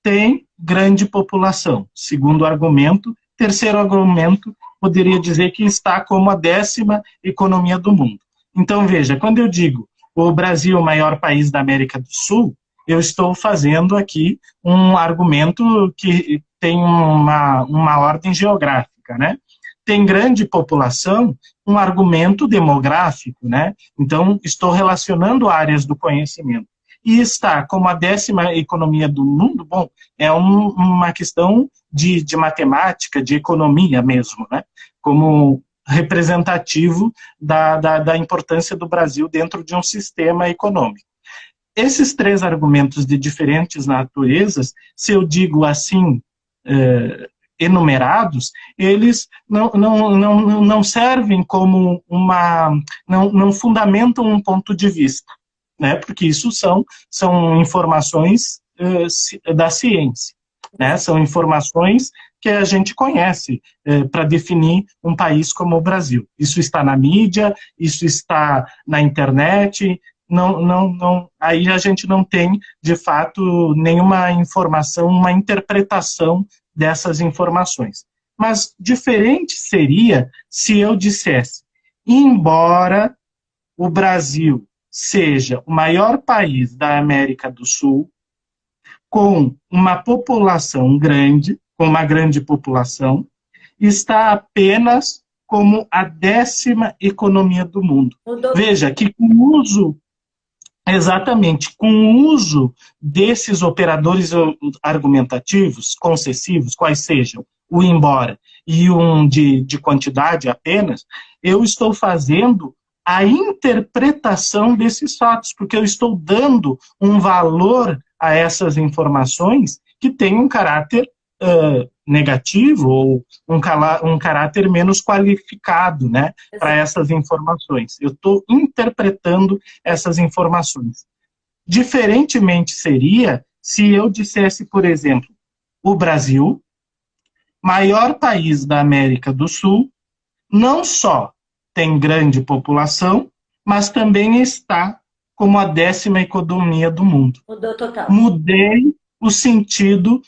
tem grande população. Segundo argumento. Terceiro argumento, poderia dizer que está como a 10ª economia do mundo. Então, veja, quando eu digo o Brasil, maior país da América do Sul, eu estou fazendo aqui um argumento que tem uma ordem geográfica, né? Tem grande população, um argumento demográfico, né? Então, estou relacionando áreas do conhecimento. E está como a 10ª economia do mundo, bom, é uma questão de matemática, de economia mesmo, né? Como representativo da importância do Brasil dentro de um sistema econômico. Esses 3 argumentos de diferentes naturezas, se eu digo assim, enumerados, eles não servem como não fundamentam um ponto de vista, né? Porque isso são informações da ciência, né? São informações que a gente conhece para definir um país como o Brasil. Isso está na mídia, isso está na internet. Aí a gente não tem, de fato, nenhuma informação, uma interpretação dessas informações. Mas diferente seria se eu dissesse, embora o Brasil seja o maior país da América do Sul, com uma população grande, com uma grande população, está apenas como a 10ª economia do mundo. Veja que com o uso Exatamente, com o uso desses operadores argumentativos, concessivos, quais sejam o embora e um de quantidade apenas, eu estou fazendo a interpretação desses fatos, porque eu estou dando um valor a essas informações que tem um caráter negativo ou um caráter menos qualificado, né, para essas informações. Eu estou interpretando essas informações. Diferentemente seria se eu dissesse, por exemplo, o Brasil, maior país da América do Sul, não só tem grande população, mas também está como a 10ª economia do mundo. Mudou total. Mudei o sentido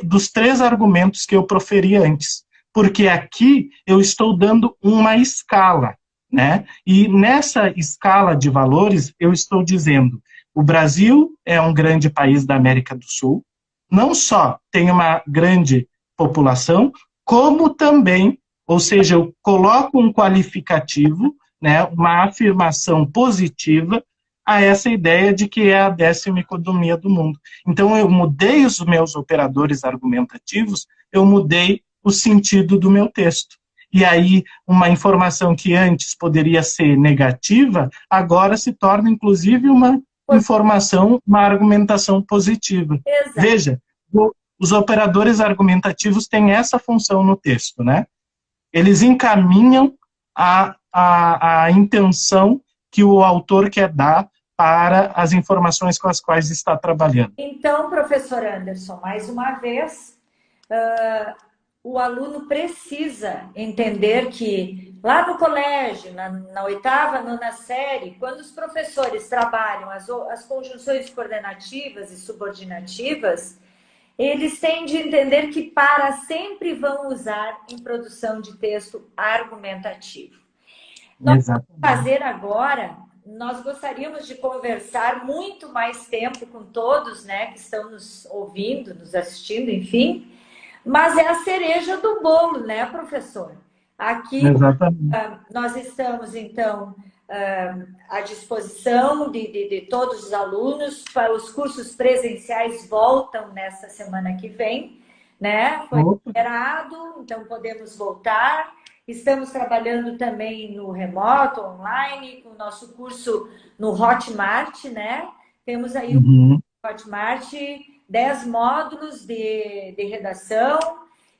dos 3 argumentos que eu proferi antes, porque aqui eu estou dando uma escala, né? E nessa escala de valores eu estou dizendo, o Brasil é um grande país da América do Sul, não só tem uma grande população, como também, ou seja, eu coloco um qualificativo, né, uma afirmação positiva a essa ideia de que é a 10ª economia do mundo. Então, eu mudei os meus operadores argumentativos, eu mudei o sentido do meu texto. E aí, uma informação que antes poderia ser negativa, agora se torna, inclusive, uma informação, uma argumentação positiva. Exato. Veja, os operadores argumentativos têm essa função no texto, né? Eles encaminham a intenção que o autor quer dar para as informações com as quais está trabalhando. Então, professor Anderson, mais uma vez, o aluno precisa entender que lá no colégio, na 8ª, 9ª série, quando os professores trabalham as conjunções coordenativas e subordinativas, eles têm de entender que para sempre vão usar em produção de texto argumentativo. Nós vamos Exatamente. fazer agora, nós gostaríamos de conversar muito mais tempo com todos, né, que estão nos ouvindo, nos assistindo, enfim, mas é a cereja do bolo, né, professor? Aqui Exatamente. nós estamos, então, à disposição de todos os alunos. Para os cursos presenciais voltam nessa semana que vem, né? Foi Opa. liberado, então podemos voltar. Estamos trabalhando também no remoto, online, com o nosso curso no Hotmart, né? Temos aí o Uhum. Hotmart, 10 módulos de redação,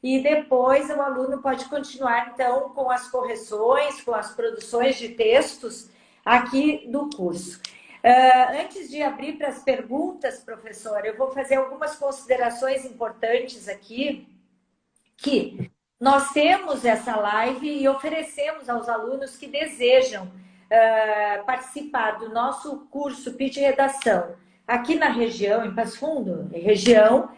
e depois o aluno pode continuar, então, com as correções, com as produções de textos aqui do curso. Antes de abrir para as perguntas, professor, eu vou fazer algumas considerações importantes aqui, que nós temos essa live e oferecemos aos alunos que desejam participar do nosso curso PIT Redação aqui na região, em Passo Fundo, região,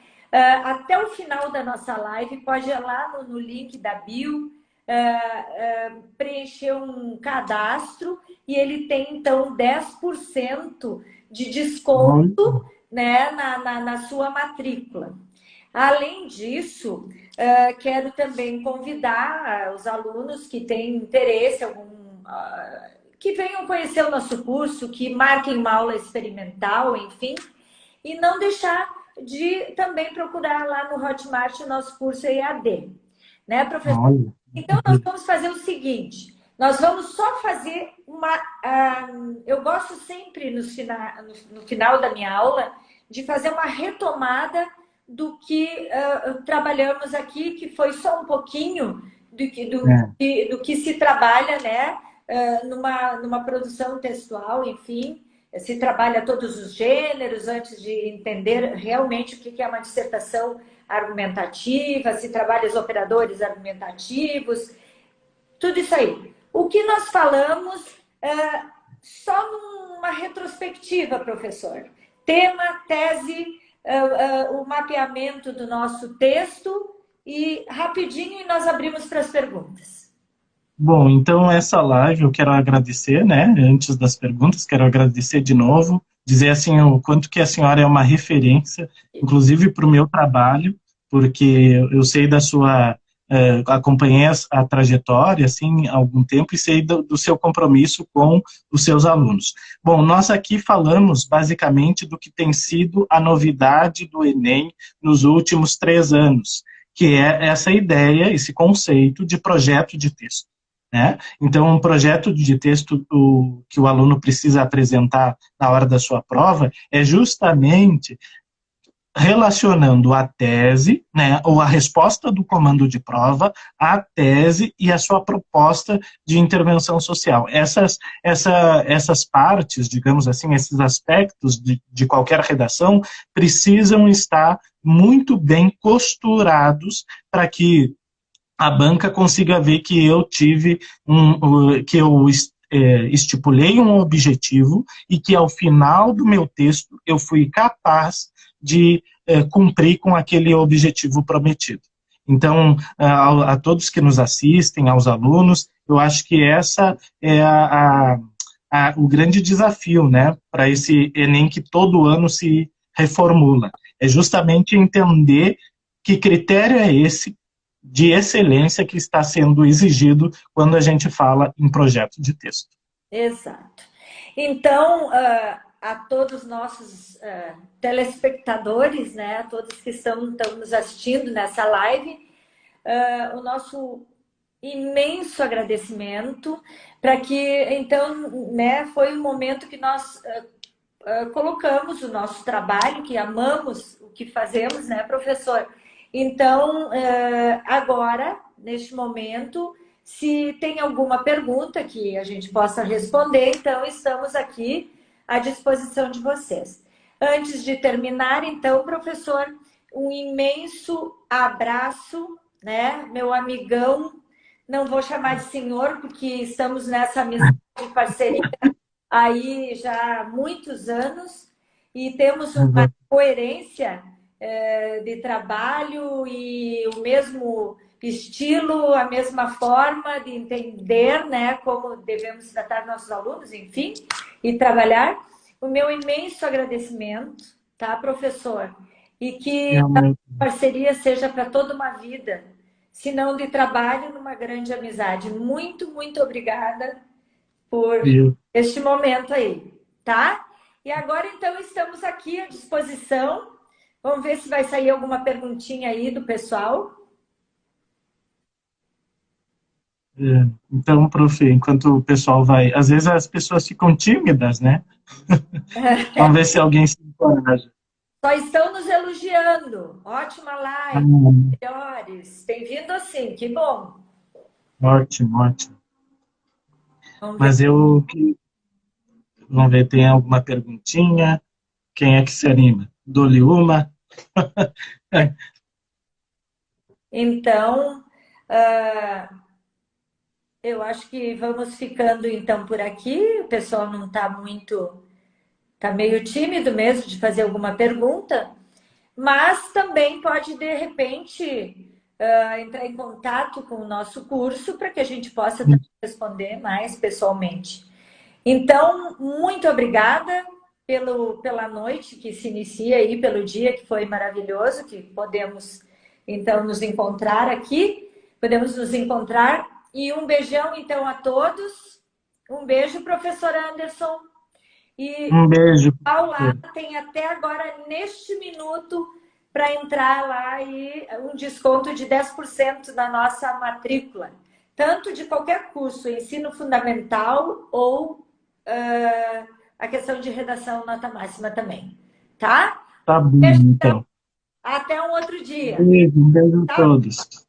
até o final da nossa live, pode ir lá no link da bio, preencher um cadastro e ele tem, então, 10% de Olha. desconto, né, na sua matrícula. Além disso, quero também convidar os alunos que têm interesse, que venham conhecer o nosso curso, que marquem uma aula experimental, enfim, e não deixar de também procurar lá no Hotmart o nosso curso EAD, né, professor? Olha. Então, nós vamos fazer o seguinte, nós vamos só fazer uma... eu gosto sempre no final da minha aula de fazer uma retomada do que trabalhamos aqui, que foi só um pouquinho do que se trabalha, né, numa produção textual, enfim, se trabalha todos os gêneros antes de entender realmente o que é uma dissertação argumentativa, se trabalha os operadores argumentativos, tudo isso aí. O que nós falamos só numa retrospectiva, professor. Tema, tese, o mapeamento do nosso texto e rapidinho nós abrimos para as perguntas. Bom, então essa live eu quero agradecer, né? Antes das perguntas, quero agradecer de novo, dizer assim o quanto que a senhora é uma referência, inclusive para o meu trabalho, porque eu sei da sua, acompanhei a trajetória, assim, há algum tempo e sei do seu compromisso com os seus alunos. Bom, nós aqui falamos basicamente do que tem sido a novidade do Enem nos últimos 3 anos, que é essa ideia, esse conceito de projeto de texto. Né? Então, um projeto de texto que o aluno precisa apresentar na hora da sua prova é justamente relacionando a tese, né, ou a resposta do comando de prova, à tese e a sua proposta de intervenção social. Essas partes, digamos assim, esses aspectos de qualquer redação precisam estar muito bem costurados para que a banca consiga ver que eu tive que eu estipulei um objetivo e que ao final do meu texto eu fui capaz de cumprir com aquele objetivo prometido. Então, a todos que nos assistem, aos alunos, eu acho que essa é o grande desafio, né, para esse Enem que todo ano se reformula. É justamente entender que critério é esse de excelência que está sendo exigido quando a gente fala em projeto de texto. Exato. Então, a todos os nossos telespectadores, né, a todos que estão nos assistindo nessa live, o nosso imenso agradecimento para que, então, né, foi um momento que nós colocamos o nosso trabalho, que amamos o que fazemos, né, professor? Então, agora, neste momento, se tem alguma pergunta que a gente possa responder, então estamos aqui à disposição de vocês. Antes de terminar, então, professor, um imenso abraço, né? Meu amigão, não vou chamar de senhor, porque estamos nessa amizade de parceria aí já há muitos anos e temos uma coerência de trabalho e o mesmo estilo, a mesma forma de entender, né, como devemos tratar nossos alunos, enfim, e trabalhar. O meu imenso agradecimento, tá, professor? E que a Realmente, parceria seja para toda uma vida, se não de trabalho, numa grande amizade. Muito, muito obrigada por viu? este momento aí, tá? E agora, então, estamos aqui à disposição. Vamos ver se vai sair alguma perguntinha aí do pessoal. É, então, prof, enquanto o pessoal vai. Às vezes as pessoas ficam tímidas, né? Vamos ver se alguém se encoraja. Só estão nos elogiando. Ótima Ah, live, melhores. Tem vindo assim, que bom. ótimo, ótimo. Vamos ver. Mas vamos ver, tem alguma perguntinha? Quem é que se anima? Dou-lhe uma. Então, eu acho que vamos ficando então por aqui. O pessoal não está muito, está meio tímido mesmo de fazer alguma pergunta, mas também pode de repente entrar em contato com o nosso curso para que a gente possa responder mais pessoalmente. Então, muito obrigada pela noite que se inicia aí, pelo dia que foi maravilhoso, que podemos então nos encontrar aqui, podemos nos encontrar. E um beijão então a todos. Um beijo, professor Anderson. E Um beijo. ao lá tem até agora, neste minuto, para entrar lá e um desconto de 10% na nossa matrícula. Tanto de qualquer curso, ensino fundamental ou a questão de redação nota máxima também. Tá? Tá bom, então. Até um outro dia. Um beijo a Tá? todos.